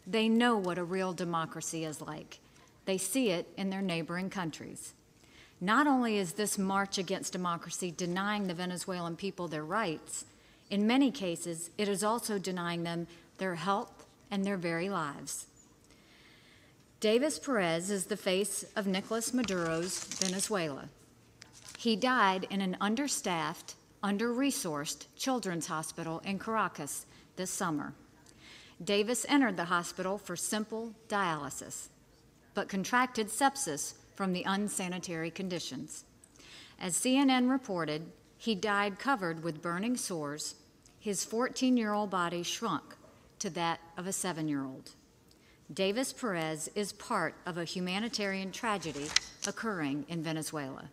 They know what a real democracy is like. They see it in their neighboring countries. Not only is this march against democracy denying the Venezuelan people their rights, in many cases, it is also denying them their health and their very lives. Davis Perez is the face of Nicolas Maduro's Venezuela. He died in an understaffed, under-resourced children's hospital in Caracas this summer. Davis entered the hospital for simple dialysis, but contracted sepsis from the unsanitary conditions. As CNN reported, he died covered with burning sores. His 14-year-old body shrunk to that of a 7-year-old. Davis Perez is part of a humanitarian tragedy occurring in Venezuela.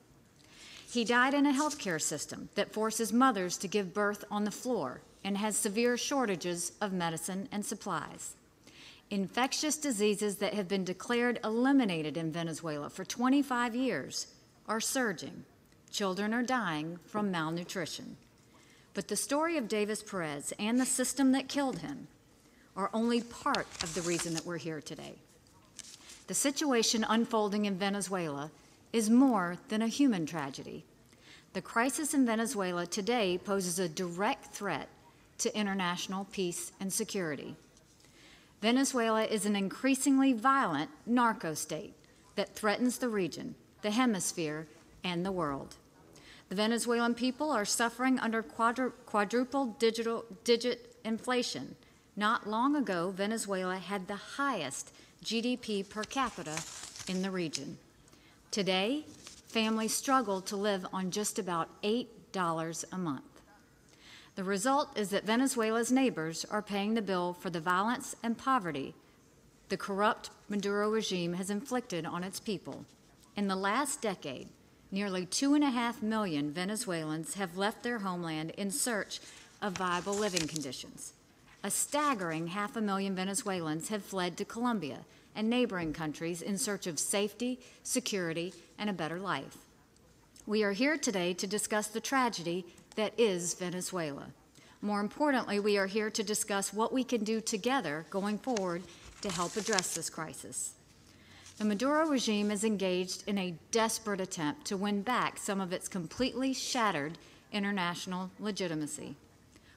He died in a healthcare system that forces mothers to give birth on the floor and has severe shortages of medicine and supplies. Infectious diseases that have been declared eliminated in Venezuela for 25 years are surging. Children are dying from malnutrition. But the story of Davis Perez and the system that killed him are only part of the reason that we're here today. The situation unfolding in Venezuela is more than a human tragedy. The crisis in Venezuela today poses a direct threat to international peace and security. Venezuela is an increasingly violent narco state that threatens the region, the hemisphere, and the world. The Venezuelan people are suffering under quadruple digit inflation. Not long ago, Venezuela had the highest GDP per capita in the region. Today, families struggle to live on just about $8 a month. The result is that Venezuela's neighbors are paying the bill for the violence and poverty the corrupt Maduro regime has inflicted on its people. In the last decade, nearly 2.5 million Venezuelans have left their homeland in search of viable living conditions. A staggering 500,000 Venezuelans have fled to Colombia and neighboring countries in search of safety, security, and a better life. We are here today to discuss the tragedy that is Venezuela. More importantly, we are here to discuss what we can do together going forward to help address this crisis. The Maduro regime is engaged in a desperate attempt to win back some of its completely shattered international legitimacy.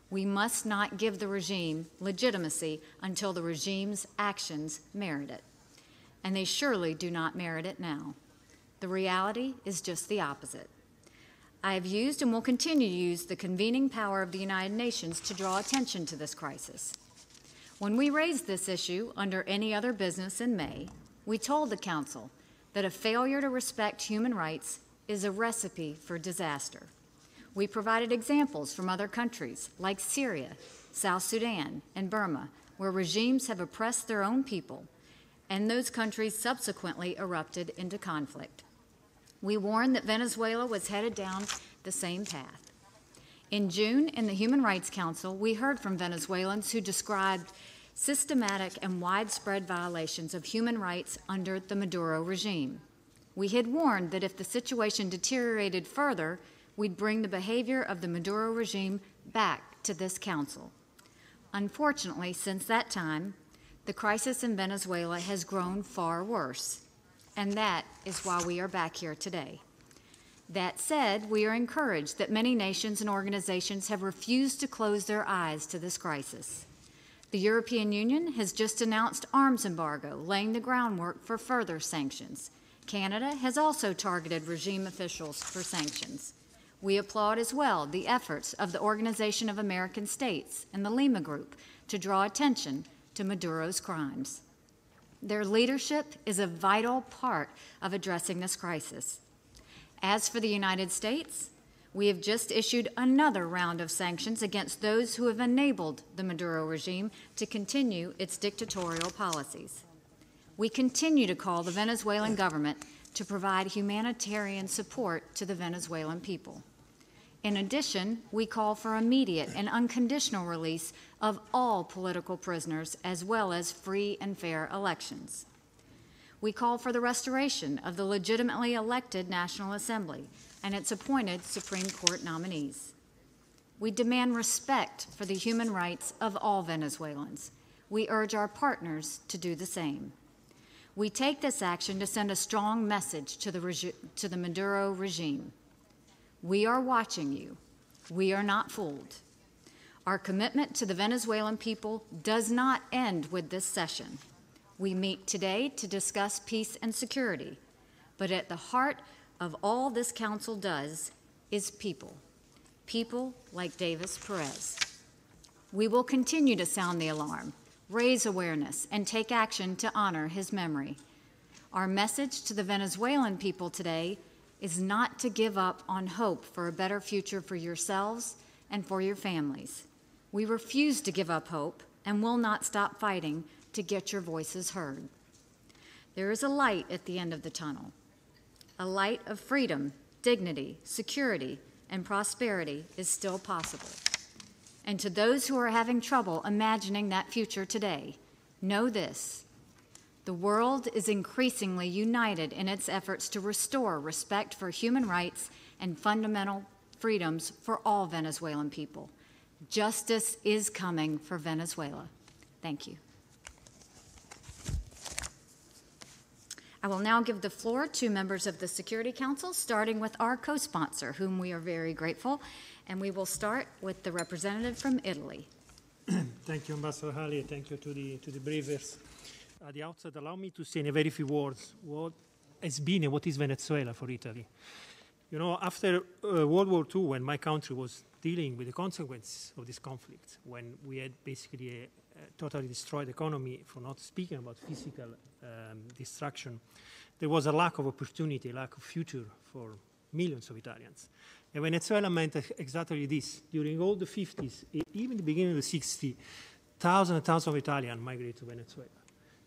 We must not give the regime legitimacy until the regime's actions merit it. And they surely do not merit it now. The reality is just the opposite. I have used and will continue to use the convening power of the United Nations to draw attention to this crisis. When we raised this issue under any other business in May, we told the Council that a failure to respect human rights is a recipe for disaster. We provided examples from other countries like Syria, South Sudan, and Burma, where regimes have oppressed their own people, and those countries subsequently erupted into conflict. We warned that Venezuela was headed down the same path. In June, in the Human Rights Council, we heard from Venezuelans who described systematic and widespread violations of human rights under the Maduro regime. We had warned that if the situation deteriorated further, we'd bring the behavior of the Maduro regime back to this council. Unfortunately, since that time, the crisis in Venezuela has grown far worse, and that is why we are back here today. That said, we are encouraged that many nations and organizations have refused to close their eyes to this crisis. The European Union has just announced arms embargo, laying the groundwork for further sanctions. Canada has also targeted regime officials for sanctions. We applaud as well the efforts of the Organization of American States and the Lima Group to draw attention to Maduro's crimes. Their leadership is a vital part of addressing this crisis. As for the United States, we have just issued another round of sanctions against those who have enabled the Maduro regime to continue its dictatorial policies. We continue to call the Venezuelan government to provide humanitarian support to the Venezuelan people. In addition, we call for immediate and unconditional release of all political prisoners, as well as free and fair elections. We call for the restoration of the legitimately elected National Assembly and its appointed Supreme Court nominees. We demand respect for the human rights of all Venezuelans. we urge our partners to do the same. We take this action to send a strong message to the Maduro regime. We are watching you. We are not fooled. Our commitment to the Venezuelan people does not end with this session. We meet today to discuss peace and security, but at the heart of all this council does is people. People like Davis Perez. We will continue to sound the alarm, raise awareness, and take action to honor his memory. Our message to the Venezuelan people today is not to give up on hope for a better future for yourselves and for your families. We refuse to give up hope and will not stop fighting to get your voices heard. There is a light at the end of the tunnel, a light of freedom, dignity, security, and prosperity is still possible. And to those who are having trouble imagining that future today, know this: the world is increasingly united in its efforts to restore respect for human rights and fundamental freedoms for all Venezuelan people. Justice is coming for Venezuela. Thank you. I will now give the floor to members of the Security Council, starting with our co-sponsor, whom we are very grateful, and we will start with the representative from Italy. Thank you, Ambassador Halley. Thank you to the briefers. At the outset, allow me to say in a very few words what has been and what is Venezuela for Italy. You know, after World War II, when my country was dealing with the consequences of this conflict, when we had basically a totally destroyed economy, for not speaking about physical destruction, there was a lack of opportunity, lack of future for millions of Italians. And Venezuela meant exactly this. During all the 50s, even the beginning of the 60s, thousands and thousands of Italians migrated to Venezuela.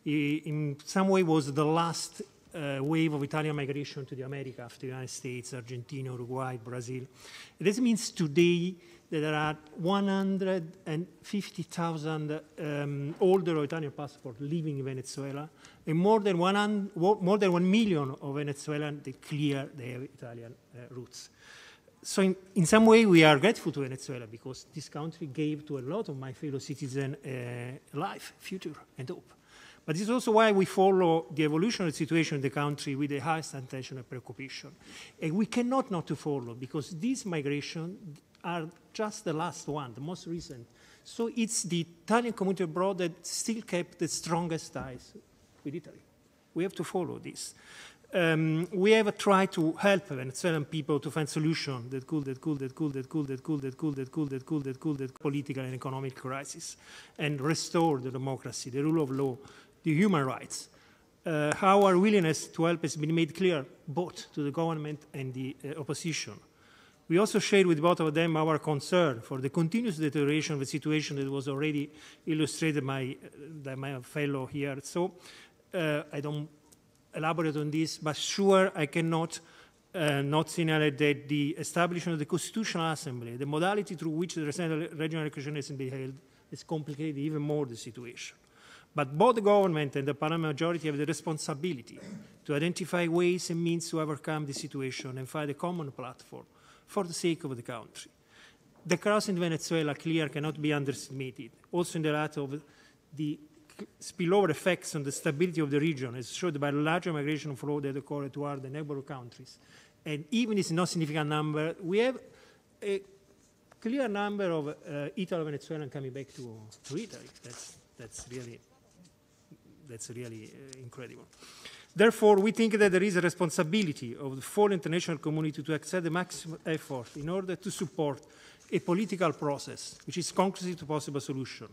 In some way was the last wave of Italian migration to the America after the United States, Argentina, Uruguay, Brazil. This means today that there are 150,000 older Italian passports living in Venezuela, and more than 1 million of Venezuelans that clear their Italian roots. So in some way, we are grateful to Venezuela because this country gave to a lot of my fellow citizens life, future, and hope. But this is also why we follow the evolution of the situation in the country with the highest attention and preoccupation. And we cannot not to follow, because these migrations are just the last one, the most recent. So it's the Italian community abroad that still kept the strongest ties with Italy. We have to follow this. We have tried to help Venezuelan people to find solutions that could political and economic crisis and restore the democracy, the rule of law, the human rights. Our willingness to help has been made clear both to the government and the opposition. We also shared with both of them our concern for the continuous deterioration of the situation that was already illustrated by my fellow here. So I don't elaborate on this, but sure I cannot not signal that the establishment of the Constitutional Assembly, the modality through which the regional election is be held, has complicated even more the situation. But both the government and the parliament majority have the responsibility to identify ways and means to overcome the situation and find a common platform for the sake of the country. The crisis in Venezuela, clear, cannot be underestimated, also in the light of the spillover effects on the stability of the region, as showed by the larger migration flow that occurred toward the neighboring countries. And even if it's not a significant number, we have a clear number of Italo-Venezuelans coming back to Italy. That's really incredible. Therefore, we think that there is a responsibility of the full international community to exert the maximum effort in order to support a political process which is conclusive to possible solution.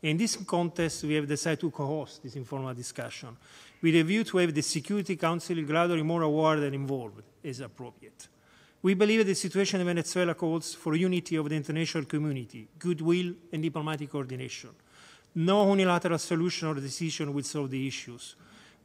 In this context, we have decided to co-host this informal discussion with a view to have the Security Council gradually more aware and involved as appropriate. We believe that the situation in Venezuela calls for unity of the international community, goodwill, and diplomatic coordination. No unilateral solution or decision will solve the issues.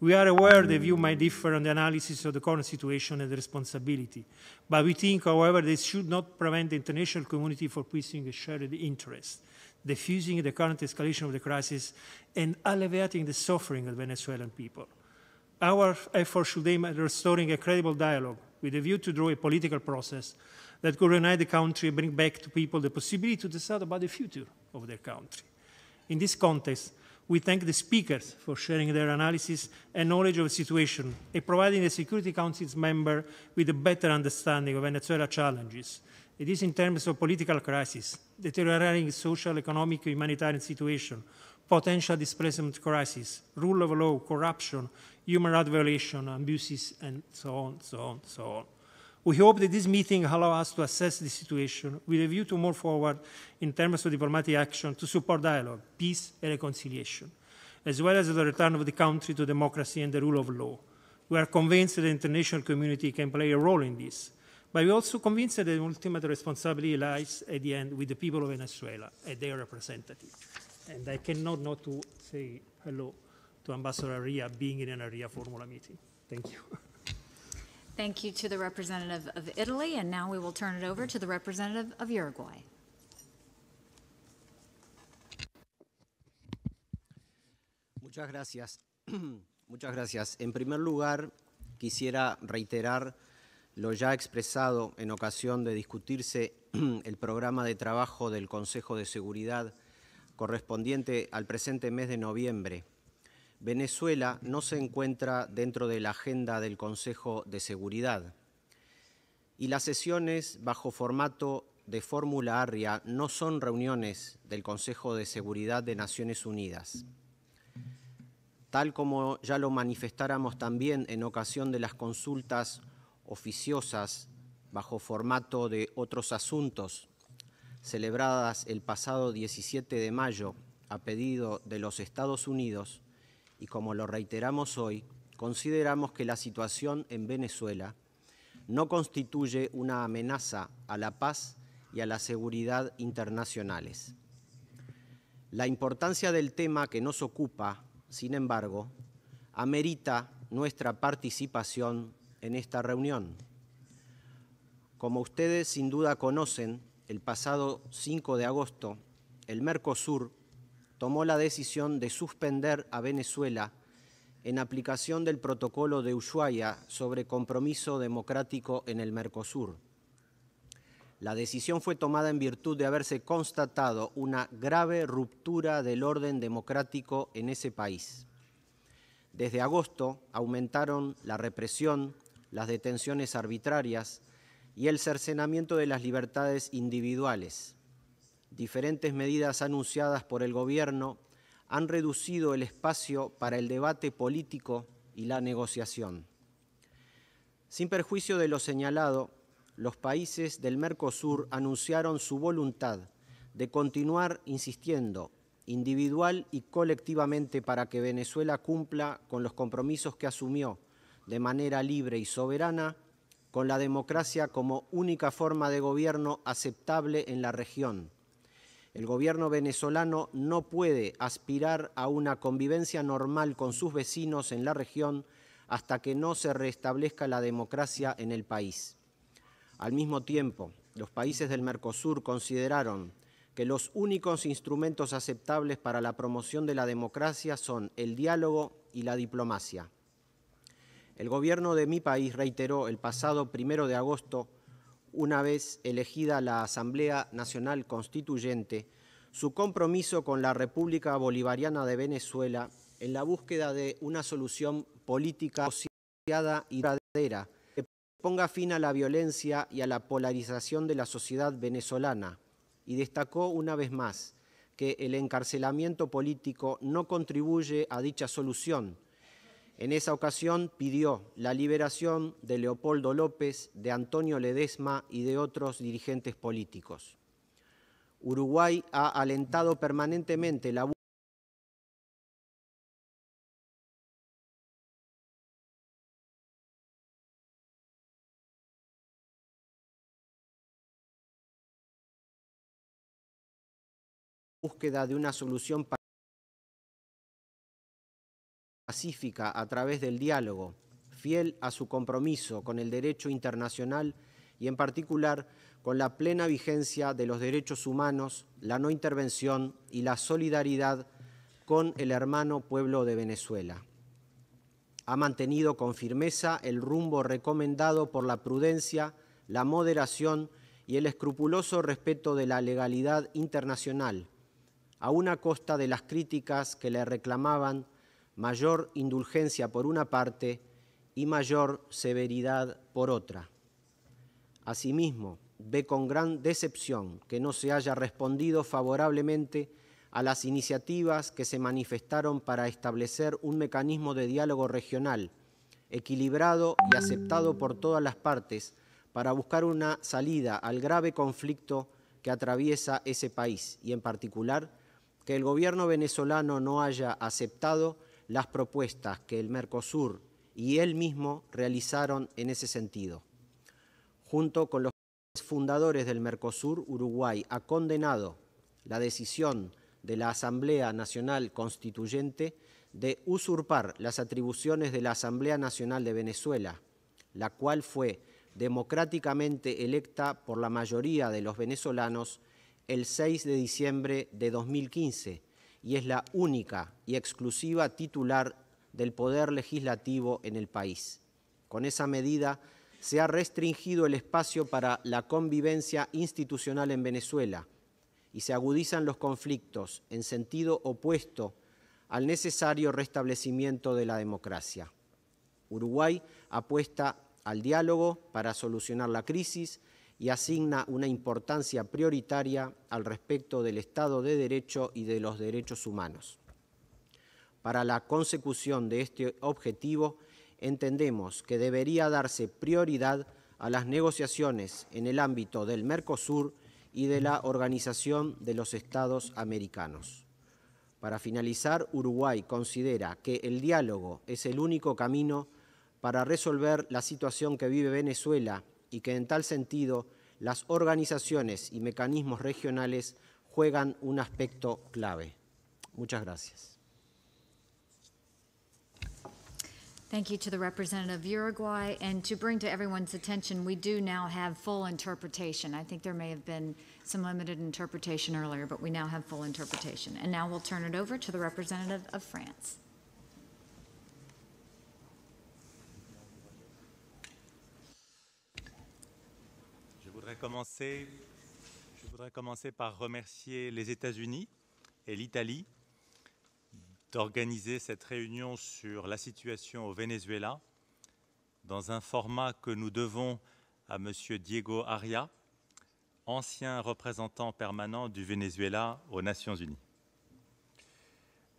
We are aware the view might differ on the analysis of the current situation and the responsibility, but we think, however, this should not prevent the international community from pursuing a shared interest, diffusing the current escalation of the crisis and alleviating the suffering of the Venezuelan people. Our effort should aim at restoring a credible dialogue with a view to draw a political process that could unite the country and bring back to people the possibility to decide about the future of their country. In this context, We thank the speakers for sharing their analysis and knowledge of the situation and providing the Security Council's member with a better understanding of Venezuela's challenges. It is in terms of political crisis, deteriorating social, economic, humanitarian situation, potential displacement crisis, rule of law, corruption, human rights violation, abuses, and so on, so on, so on. We hope that this meeting allows us to assess the situation with a view to move forward in terms of diplomatic action to support dialogue, peace, and reconciliation, as well as the return of the country to democracy and the rule of law. We are convinced that the international community can play a role in this, but we're also convinced that the ultimate responsibility lies at the end with the people of Venezuela and their representatives. And I cannot not to say hello to Ambassador Ria being in an Ria Formula meeting. Thank you. Thank you to the representative of Italy, and now we will turn it over to the representative of Uruguay. Muchas gracias. Muchas gracias. En primer lugar, quisiera reiterar lo ya expresado en ocasión de discutirse el programa de trabajo del Consejo de Seguridad correspondiente al presente mes de noviembre. Venezuela no se encuentra dentro de la agenda del Consejo de Seguridad y las sesiones bajo formato de fórmula ARRIA no son reuniones del Consejo de Seguridad de Naciones Unidas. Tal como ya lo manifestáramos también en ocasión de las consultas oficiosas bajo formato de otros asuntos celebradas el pasado 17 de mayo a pedido de los Estados Unidos, y como lo reiteramos hoy, consideramos que la situación en Venezuela no constituye una amenaza a la paz y a la seguridad internacionales. La importancia del tema que nos ocupa, sin embargo, amerita nuestra participación en esta reunión. Como ustedes sin duda conocen, el pasado 5 de agosto, el Mercosur tomó la decisión de suspender a Venezuela en aplicación del protocolo de Ushuaia sobre compromiso democrático en el Mercosur. La decisión fue tomada en virtud de haberse constatado una grave ruptura del orden democrático en ese país. Desde agosto aumentaron la represión, las detenciones arbitrarias y el cercenamiento de las libertades individuales. Diferentes medidas anunciadas por el gobierno han reducido el espacio para el debate político y la negociación. Sin perjuicio de lo señalado, los países del Mercosur anunciaron su voluntad de continuar insistiendo individual y colectivamente para que Venezuela cumpla con los compromisos que asumió de manera libre y soberana con la democracia como única forma de gobierno aceptable en la región. El gobierno venezolano no puede aspirar a una convivencia normal con sus vecinos en la región hasta que no se restablezca la democracia en el país. Al mismo tiempo, los países del Mercosur consideraron que los únicos instrumentos aceptables para la promoción de la democracia son el diálogo y la diplomacia. El gobierno de mi país reiteró el pasado 1 de agosto, una vez elegida la Asamblea Nacional Constituyente, su compromiso con la República Bolivariana de Venezuela en la búsqueda de una solución política asociada y duradera que ponga fin a la violencia y a la polarización de la sociedad venezolana, y destacó una vez más que el encarcelamiento político no contribuye a dicha solución. En esa ocasión pidió la liberación de Leopoldo López, de Antonio Ledesma y de otros dirigentes políticos. Uruguay ha alentado permanentemente la búsqueda de una solución pacífica a través del diálogo, fiel a su compromiso con el derecho internacional y en particular con la plena vigencia de los derechos humanos, la no intervención y la solidaridad con el hermano pueblo de Venezuela. Ha mantenido con firmeza el rumbo recomendado por la prudencia, la moderación y el escrupuloso respeto de la legalidad internacional, aún a costa de las críticas que le reclamaban mayor indulgencia por una parte y mayor severidad por otra. Asimismo, ve con gran decepción que no se haya respondido favorablemente a las iniciativas que se manifestaron para establecer un mecanismo de diálogo regional equilibrado y aceptado por todas las partes para buscar una salida al grave conflicto que atraviesa ese país y, en particular, que el gobierno venezolano no haya aceptado las propuestas que el Mercosur y él mismo realizaron en ese sentido. Junto con los fundadores del Mercosur, Uruguay ha condenado la decisión de la Asamblea Nacional Constituyente de usurpar las atribuciones de la Asamblea Nacional de Venezuela, la cual fue democráticamente electa por la mayoría de los venezolanos el 6 de diciembre de 2015 y es la única y exclusiva titular del poder legislativo en el país. Con esa medida se ha restringido el espacio para la convivencia institucional en Venezuela y se agudizan los conflictos en sentido opuesto al necesario restablecimiento de la democracia. Uruguay apuesta al diálogo para solucionar la crisis y asigna una importancia prioritaria al respecto del Estado de Derecho y de los derechos humanos. Para la consecución de este objetivo, entendemos que debería darse prioridad a las negociaciones en el ámbito del Mercosur y de la Organización de los Estados Americanos. Para finalizar, Uruguay considera que el diálogo es el único camino para resolver la situación que vive Venezuela y que en tal sentido las organizaciones y mecanismos regionales juegan un aspecto clave. Muchas gracias. Thank you to the representative of Uruguay. And to bring to everyone's attention, we do now have full interpretation. I think there may have been some limited interpretation earlier, but we now have full interpretation. And now we'll turn it over to the representative of France. Je voudrais commencer par remercier les États-Unis et l'Italie d'organiser cette réunion sur la situation au Venezuela dans un format que nous devons à M. Diego Aria, ancien représentant permanent du Venezuela aux Nations Unies.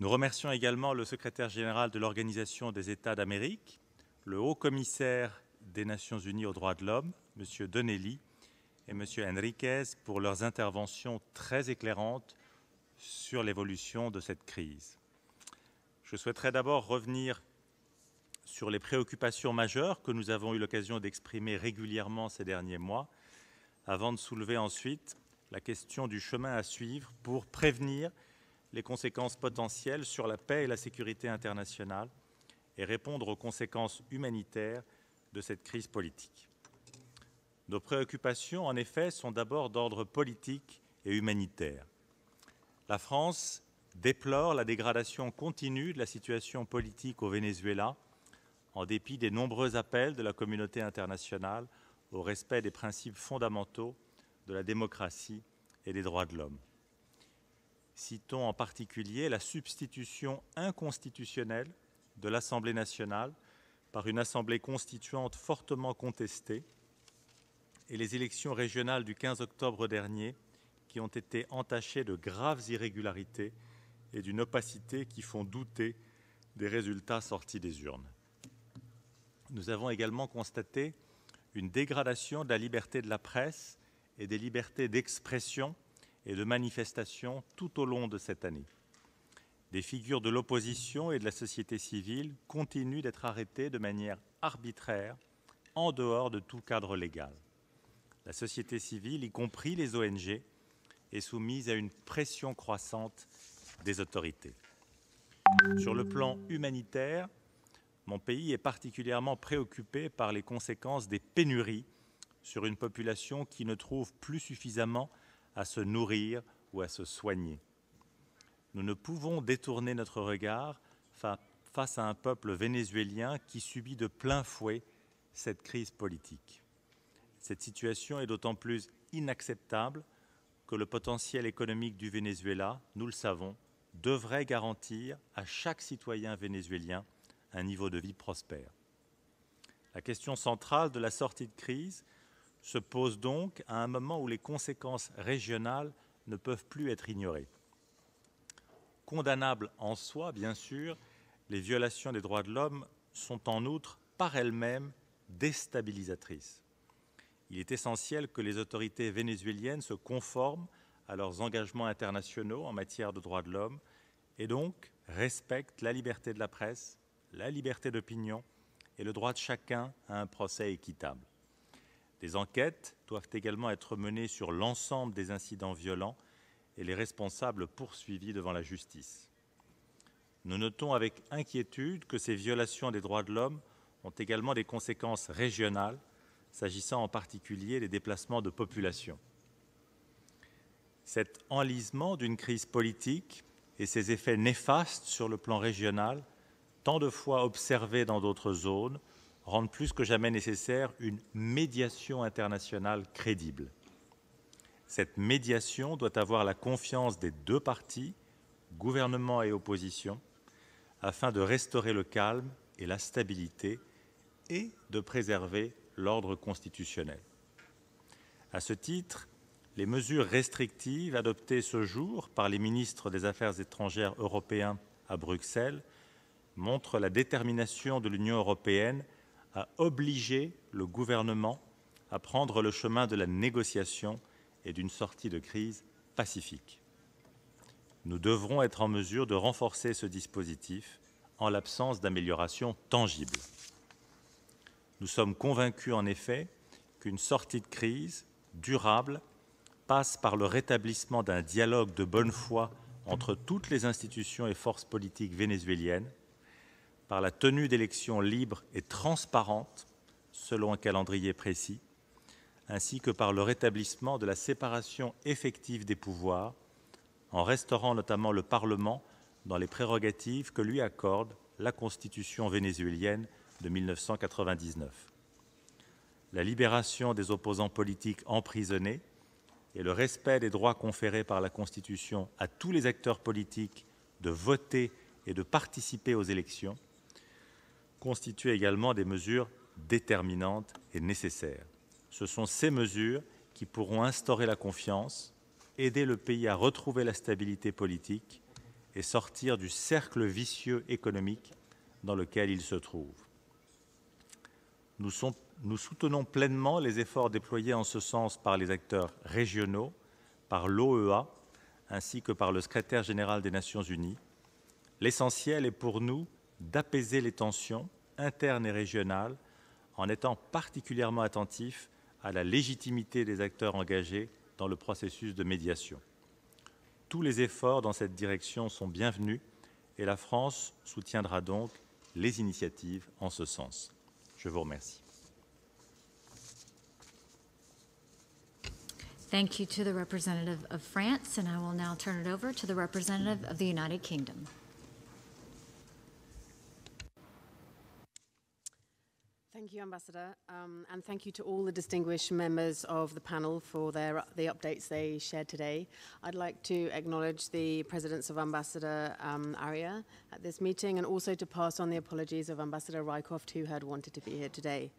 Nous remercions également le secrétaire général de l'Organisation des États d'Amérique, le haut-commissaire des Nations Unies aux droits de l'homme, M. Donnelly, et M. Henriquez pour leurs interventions très éclairantes sur l'évolution de cette crise. Je souhaiterais d'abord revenir sur les préoccupations majeures que nous avons eu l'occasion d'exprimer régulièrement ces derniers mois, avant de soulever ensuite la question du chemin à suivre pour prévenir les conséquences potentielles sur la paix et la sécurité internationale et répondre aux conséquences humanitaires de cette crise politique. Nos préoccupations, en effet, sont d'abord d'ordre politique et humanitaire. La France déplore la dégradation continue de la situation politique au Venezuela, en dépit des nombreux appels de la communauté internationale au respect des principes fondamentaux de la démocratie et des droits de l'homme. Citons en particulier la substitution inconstitutionnelle de l'Assemblée nationale par une Assemblée constituante fortement contestée et les élections régionales du 15 octobre dernier qui ont été entachées de graves irrégularités et d'une opacité qui font douter des résultats sortis des urnes. Nous avons également constaté une dégradation de la liberté de la presse et des libertés d'expression et de manifestation tout au long de cette année. Des figures de l'opposition et de la société civile continuent d'être arrêtées de manière arbitraire, en dehors de tout cadre légal. La société civile, y compris les ONG, est soumise à une pression croissante des autorités. Sur le plan humanitaire, mon pays est particulièrement préoccupé par les conséquences des pénuries sur une population qui ne trouve plus suffisamment à se nourrir ou à se soigner. Nous ne pouvons détourner notre regard face à un peuple vénézuélien qui subit de plein fouet cette crise politique. Cette situation est d'autant plus inacceptable que le potentiel économique du Venezuela, nous le savons, devrait garantir à chaque citoyen vénézuélien un niveau de vie prospère. La question centrale de la sortie de crise se pose donc à un moment où les conséquences régionales ne peuvent plus être ignorées. Condamnables en soi, bien sûr, les violations des droits de l'homme sont en outre par elles-mêmes déstabilisatrices. Il est essentiel que les autorités vénézuéliennes se conforment à leurs engagements internationaux en matière de droits de l'homme et donc respectent la liberté de la presse, la liberté d'opinion et le droit de chacun à un procès équitable. Des enquêtes doivent également être menées sur l'ensemble des incidents violents et les responsables poursuivis devant la justice. Nous notons avec inquiétude que ces violations des droits de l'homme ont également des conséquences régionales, s'agissant en particulier des déplacements de population. Cet enlisement d'une crise politique et ses effets néfastes sur le plan régional, tant de fois observés dans d'autres zones, rendent plus que jamais nécessaire une médiation internationale crédible. Cette médiation doit avoir la confiance des deux parties, gouvernement et opposition, afin de restaurer le calme et la stabilité et de préserver l'ordre constitutionnel. À ce titre, les mesures restrictives adoptées ce jour par les ministres des Affaires étrangères européens à Bruxelles montrent la détermination de l'Union européenne à obliger le gouvernement à prendre le chemin de la négociation et d'une sortie de crise pacifique. Nous devrons être en mesure de renforcer ce dispositif en l'absence d'améliorations tangibles. Nous sommes convaincus en effet qu'une sortie de crise durable passe par le rétablissement d'un dialogue de bonne foi entre toutes les institutions et forces politiques vénézuéliennes, par la tenue d'élections libres et transparentes selon un calendrier précis, ainsi que par le rétablissement de la séparation effective des pouvoirs, en restaurant notamment le Parlement dans les prérogatives que lui accorde la Constitution vénézuélienne de 1999. La libération des opposants politiques emprisonnés et le respect des droits conférés par la Constitution à tous les acteurs politiques de voter et de participer aux élections constituent également des mesures déterminantes et nécessaires. Ce sont ces mesures qui pourront instaurer la confiance, aider le pays à retrouver la stabilité politique et sortir du cercle vicieux économique dans lequel il se trouve. Nous soutenons pleinement les efforts déployés en ce sens par les acteurs régionaux, par l'OEA, ainsi que par le secrétaire général des Nations Unies. L'essentiel est pour nous d'apaiser les tensions internes et régionales en étant particulièrement attentifs à la légitimité des acteurs engagés dans le processus de médiation. Tous les efforts dans cette direction sont bienvenus et la France soutiendra donc les initiatives en ce sens. Je vous remercie. Thank you to the representative of France, and I will now turn it over to the representative of the United Kingdom. Thank you, Ambassador, and thank you to all the distinguished members of the panel for the updates they shared today. I'd like to acknowledge the presence of Ambassador Arya at this meeting, and also to pass on the apologies of Ambassador Rycroft, who had wanted to be here today.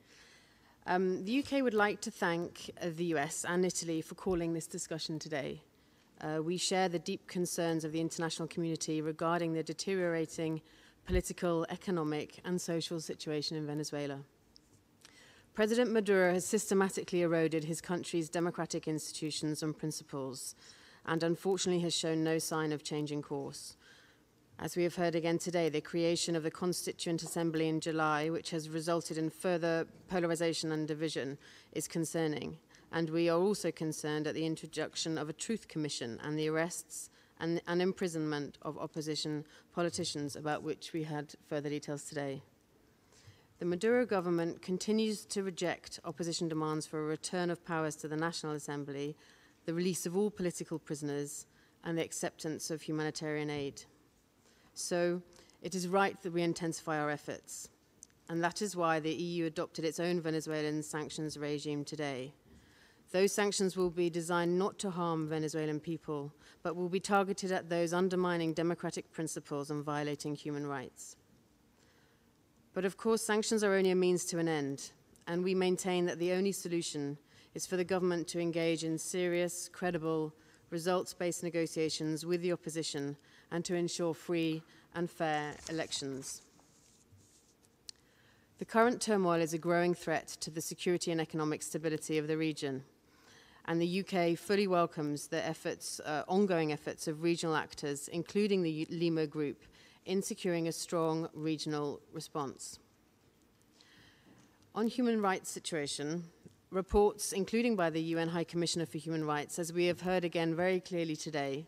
The UK would like to thank the US and Italy for calling this discussion today. We share the deep concerns of the international community regarding the deteriorating political, economic, and social situation in Venezuela. President Maduro has systematically eroded his country's democratic institutions and principles, and unfortunately has shown no sign of changing course. As we have heard again today, the creation of the Constituent Assembly in July, which has resulted in further polarization and division, is concerning. And we are also concerned at the introduction of a Truth Commission and the arrests and imprisonment of opposition politicians, about which we had further details today. The Maduro government continues to reject opposition demands for a return of powers to the National Assembly, the release of all political prisoners, and the acceptance of humanitarian aid. So it is right that we intensify our efforts, and that is why the EU adopted its own Venezuelan sanctions regime today. Those sanctions will be designed not to harm Venezuelan people, but will be targeted at those undermining democratic principles and violating human rights. But of course, sanctions are only a means to an end, and we maintain that the only solution is for the government to engage in serious, credible, results-based negotiations with the opposition and to ensure free and fair elections. The current turmoil is a growing threat to the security and economic stability of the region, and the UK fully welcomes the ongoing efforts of regional actors, including the Lima Group, in securing a strong regional response. On human rights situation, reports, including by the UN High Commissioner for Human Rights, as we have heard again very clearly today,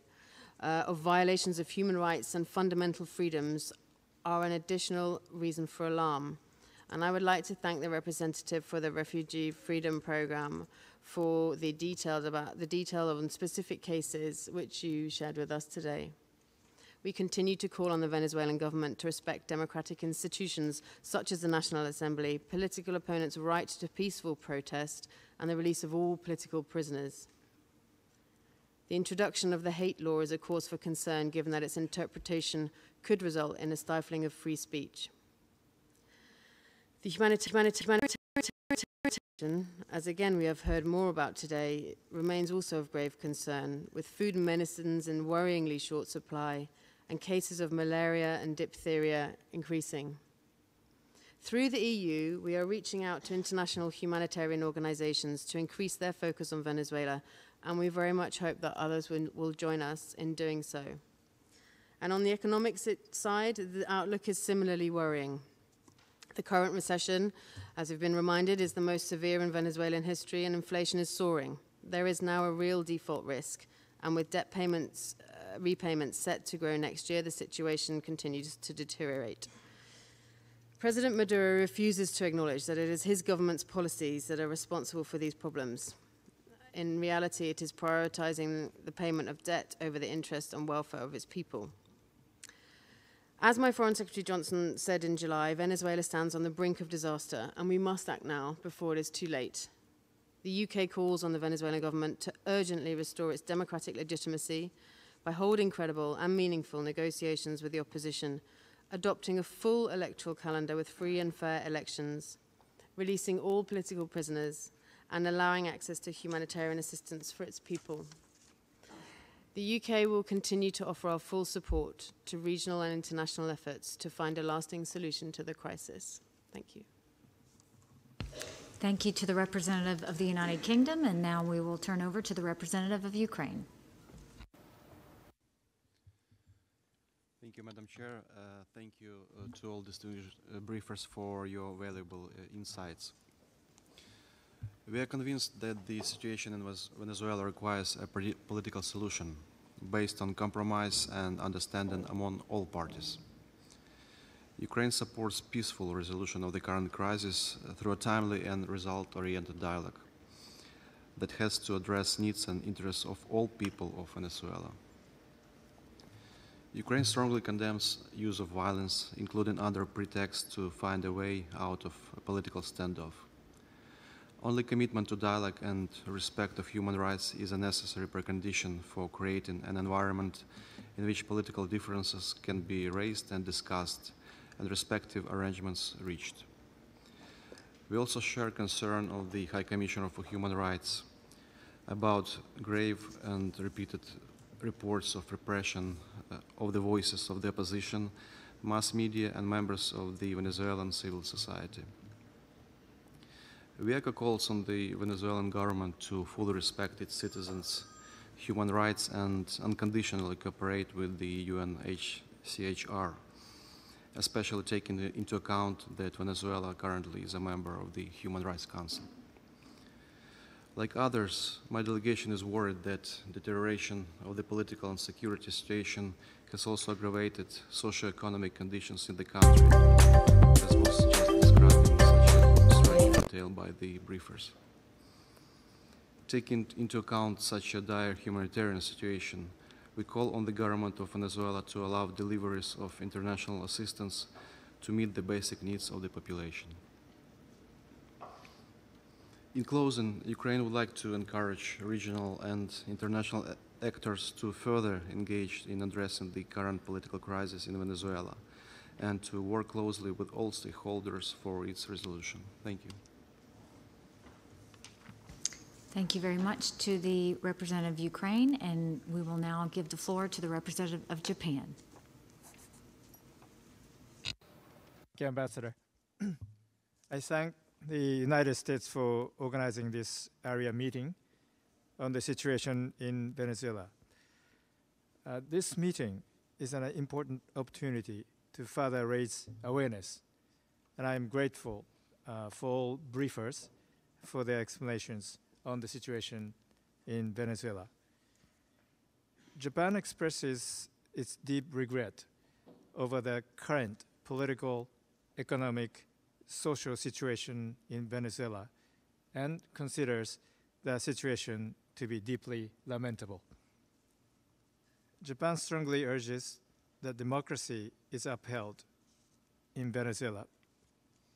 of violations of human rights and fundamental freedoms are an additional reason for alarm. And I would like to thank the representative for the Refugee Freedom Programme for the detail of specific cases which you shared with us today. We continue to call on the Venezuelan government to respect democratic institutions such as the National Assembly, political opponents' right to peaceful protest, and the release of all political prisoners. The introduction of the hate law is a cause for concern, given that its interpretation could result in a stifling of free speech. The humanitarian, as again we have heard more about today, remains also of grave concern, with food and medicines in worryingly short supply and cases of malaria and diphtheria increasing. Through the EU, we are reaching out to international humanitarian organizations to increase their focus on Venezuela, and we very much hope that others will join us in doing so. And on the economic side, the outlook is similarly worrying. The current recession, as we've been reminded, is the most severe in Venezuelan history, and inflation is soaring. There is now a real default risk, and with debt repayments set to grow next year, the situation continues to deteriorate. President Maduro refuses to acknowledge that it is his government's policies that are responsible for these problems. In reality, it is prioritizing the payment of debt over the interest and welfare of its people. As my Foreign Secretary Johnson said in July, Venezuela stands on the brink of disaster, and we must act now before it is too late. The UK calls on the Venezuelan government to urgently restore its democratic legitimacy by holding credible and meaningful negotiations with the opposition, adopting a full electoral calendar with free and fair elections, releasing all political prisoners, and allowing access to humanitarian assistance for its people. The UK will continue to offer our full support to regional and international efforts to find a lasting solution to the crisis. Thank you. Thank you to the representative of the United Kingdom, and now we will turn over to the representative of Ukraine. Thank you, Madam Chair. Thank you to all distinguished briefers for your valuable insights. We are convinced that the situation in Venezuela requires a political solution based on compromise and understanding among all parties. Ukraine supports peaceful resolution of the current crisis through a timely and result-oriented dialogue that has to address needs and interests of all people of Venezuela. Ukraine strongly condemns use of violence, including under pretext to find a way out of a political standoff. Only commitment to dialogue and respect of human rights is a necessary precondition for creating an environment in which political differences can be raised and discussed and respective arrangements reached. We also share concern of the High Commissioner for Human Rights about grave and repeated reports of repression of the voices of the opposition, mass media, and members of the Venezuelan civil society. We echo calls on the Venezuelan government to fully respect its citizens' human rights and unconditionally cooperate with the UNHCR, especially taking into account that Venezuela currently is a member of the Human Rights Council. Like others, my delegation is worried that deterioration of the political and security situation has also aggravated socio-economic conditions in the country, as was just described in such striking detail by the briefers. Taking into account such a dire humanitarian situation, we call on the government of Venezuela to allow deliveries of international assistance to meet the basic needs of the population. In closing, Ukraine would like to encourage regional and international actors to further engage in addressing the current political crisis in Venezuela and to work closely with all stakeholders for its resolution. Thank you. Thank you very much to the representative of Ukraine, and we will now give the floor to the representative of Japan. Thank you, Ambassador. I thank the United States for organizing this area meeting on the situation in Venezuela. This meeting is an important opportunity to further raise awareness, and I am grateful for all briefers for their explanations on the situation in Venezuela. Japan expresses its deep regret over the current political, economic, social situation in Venezuela and considers the situation to be deeply lamentable. Japan strongly urges that democracy is upheld in Venezuela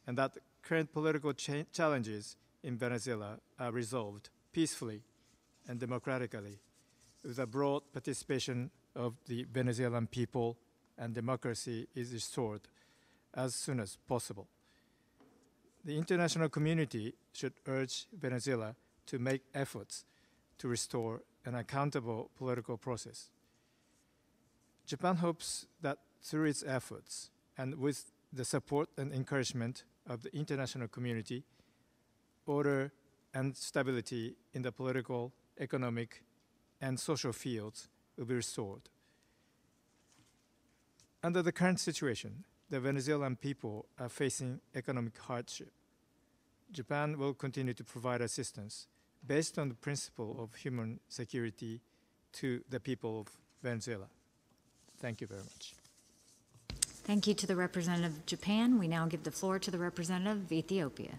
and that current political challenges in Venezuela are resolved peacefully and democratically with a broad participation of the Venezuelan people, and democracy is restored as soon as possible. The international community should urge Venezuela to make efforts to restore an accountable political process. Japan hopes that through its efforts and with the support and encouragement of the international community, order and stability in the political, economic, and social fields will be restored. Under the current situation, the Venezuelan people are facing economic hardship. Japan will continue to provide assistance based on the principle of human security to the people of Venezuela. Thank you very much. Thank you to the representative of Japan. We now give the floor to the representative of Ethiopia.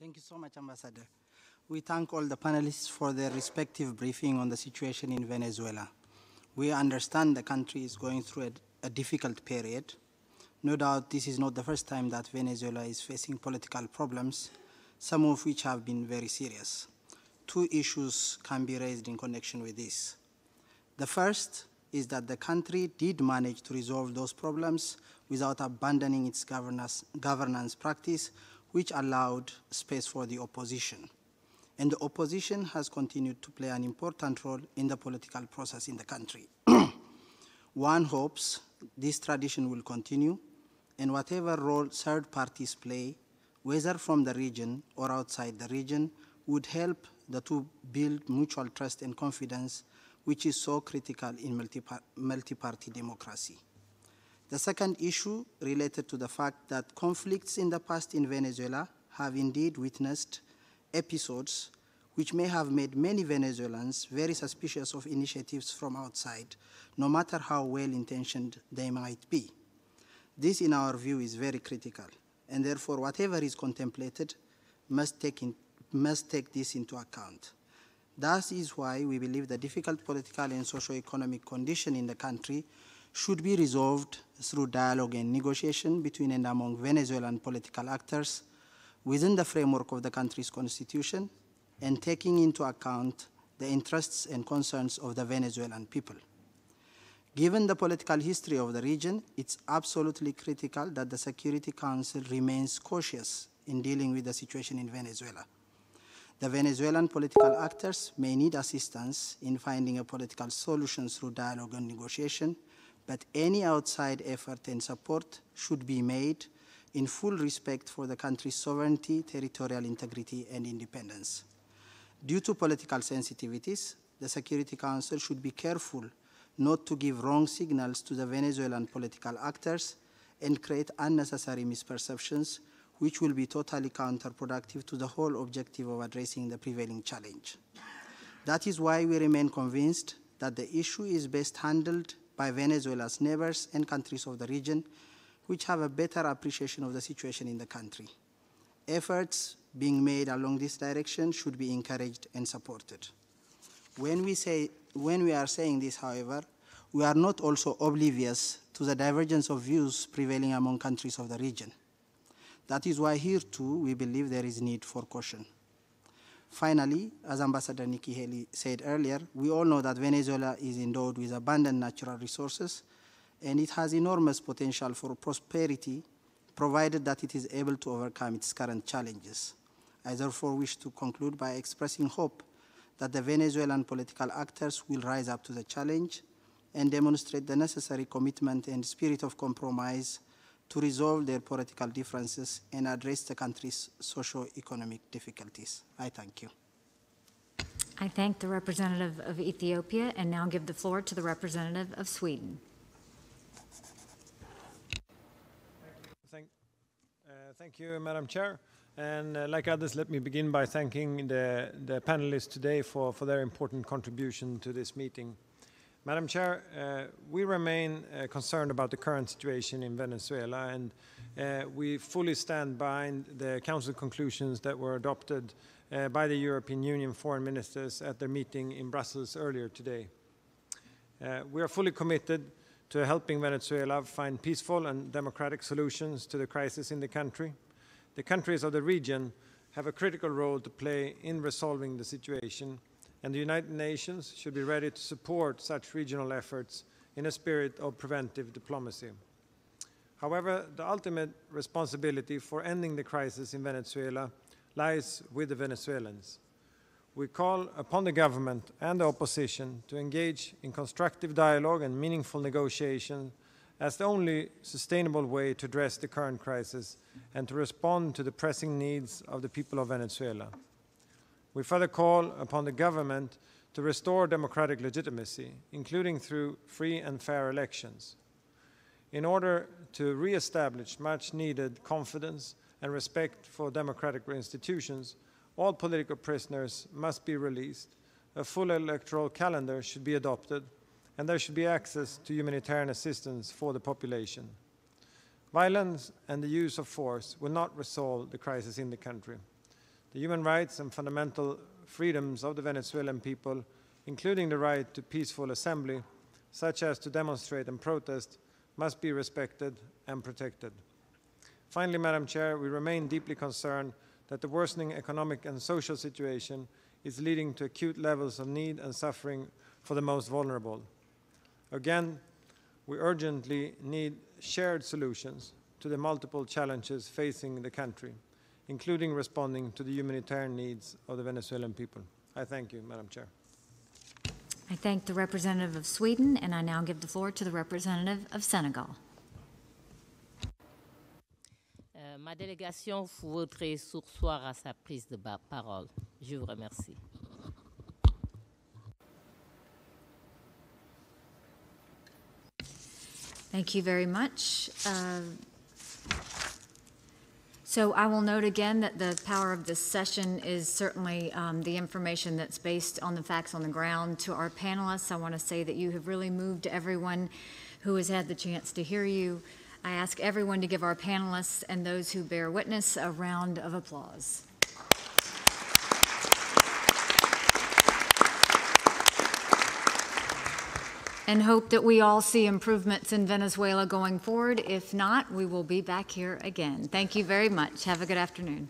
Thank you so much, Ambassador. We thank all the panelists for their respective briefing on the situation in Venezuela. We understand the country is going through a difficult period. No doubt this is not the first time that Venezuela is facing political problems, some of which have been very serious. Two issues can be raised in connection with this. The first is that the country did manage to resolve those problems without abandoning its governance practice, which allowed space for the opposition. And the opposition has continued to play an important role in the political process in the country. One hopes this tradition will continue, and whatever role third parties play, whether from the region or outside the region, would help the two build mutual trust and confidence, which is so critical in multi-party democracy. The second issue related to the fact that conflicts in the past in Venezuela have indeed witnessed episodes which may have made many Venezuelans very suspicious of initiatives from outside, no matter how well-intentioned they might be. This, in our view, is very critical, and therefore whatever is contemplated must take this into account. That is why we believe the difficult political and socio-economic condition in the country should be resolved through dialogue and negotiation between and among Venezuelan political actors within the framework of the country's constitution and taking into account the interests and concerns of the Venezuelan people. Given the political history of the region, it's absolutely critical that the Security Council remains cautious in dealing with the situation in Venezuela. The Venezuelan political actors may need assistance in finding a political solution through dialogue and negotiation, but any outside effort and support should be made in full respect for the country's sovereignty, territorial integrity, and independence. Due to political sensitivities, the Security Council should be careful not to give wrong signals to the Venezuelan political actors and create unnecessary misperceptions, which will be totally counterproductive to the whole objective of addressing the prevailing challenge. That is why we remain convinced that the issue is best handled by Venezuela's neighbors and countries of the region, which have a better appreciation of the situation in the country. Efforts being made along this direction should be encouraged and supported. When we are saying this, however, we are not also oblivious to the divergence of views prevailing among countries of the region. That is why here too we believe there is need for caution. Finally, as Ambassador Nikki Haley said earlier, we all know that Venezuela is endowed with abundant natural resources and it has enormous potential for prosperity, provided that it is able to overcome its current challenges. I therefore wish to conclude by expressing hope that the Venezuelan political actors will rise up to the challenge and demonstrate the necessary commitment and spirit of compromise to resolve their political differences and address the country's socio-economic difficulties. I thank you. I thank the representative of Ethiopia and now give the floor to the representative of Sweden. Thank you, Madam Chair. And like others, let me begin by thanking the panelists today for their important contribution to this meeting. Madam Chair, we remain concerned about the current situation in Venezuela, and we fully stand behind the Council conclusions that were adopted by the European Union foreign ministers at their meeting in Brussels earlier today. We are fully committed to helping Venezuela find peaceful and democratic solutions to the crisis in the country. The countries of the region have a critical role to play in resolving the situation, and the United Nations should be ready to support such regional efforts in a spirit of preventive diplomacy. However, the ultimate responsibility for ending the crisis in Venezuela lies with the Venezuelans. We call upon the government and the opposition to engage in constructive dialogue and meaningful negotiation as the only sustainable way to address the current crisis and to respond to the pressing needs of the people of Venezuela. We further call upon the government to restore democratic legitimacy, including through free and fair elections. In order to re-establish much-needed confidence and respect for democratic institutions, all political prisoners must be released, a full electoral calendar should be adopted, and there should be access to humanitarian assistance for the population. Violence and the use of force will not resolve the crisis in the country. The human rights and fundamental freedoms of the Venezuelan people, including the right to peaceful assembly, such as to demonstrate and protest, must be respected and protected. Finally, Madam Chair, we remain deeply concerned that the worsening economic and social situation is leading to acute levels of need and suffering for the most vulnerable. Again, we urgently need shared solutions to the multiple challenges facing the country, including responding to the humanitarian needs of the Venezuelan people. I thank you, Madam Chair. I thank the representative of Sweden, and I now give the floor to the representative of Senegal. Ma délégation voudrait surseoir à sa prise de parole. Je vous remercie. Thank you very much. So I will note again that the power of this session is certainly the information that's based on the facts on the ground. To our panelists, I want to say that you have really moved everyone who has had the chance to hear you. I ask everyone to give our panelists and those who bear witness a round of applause. And hope that we all see improvements in Venezuela going forward. If not, we will be back here again. Thank you very much. Have a good afternoon.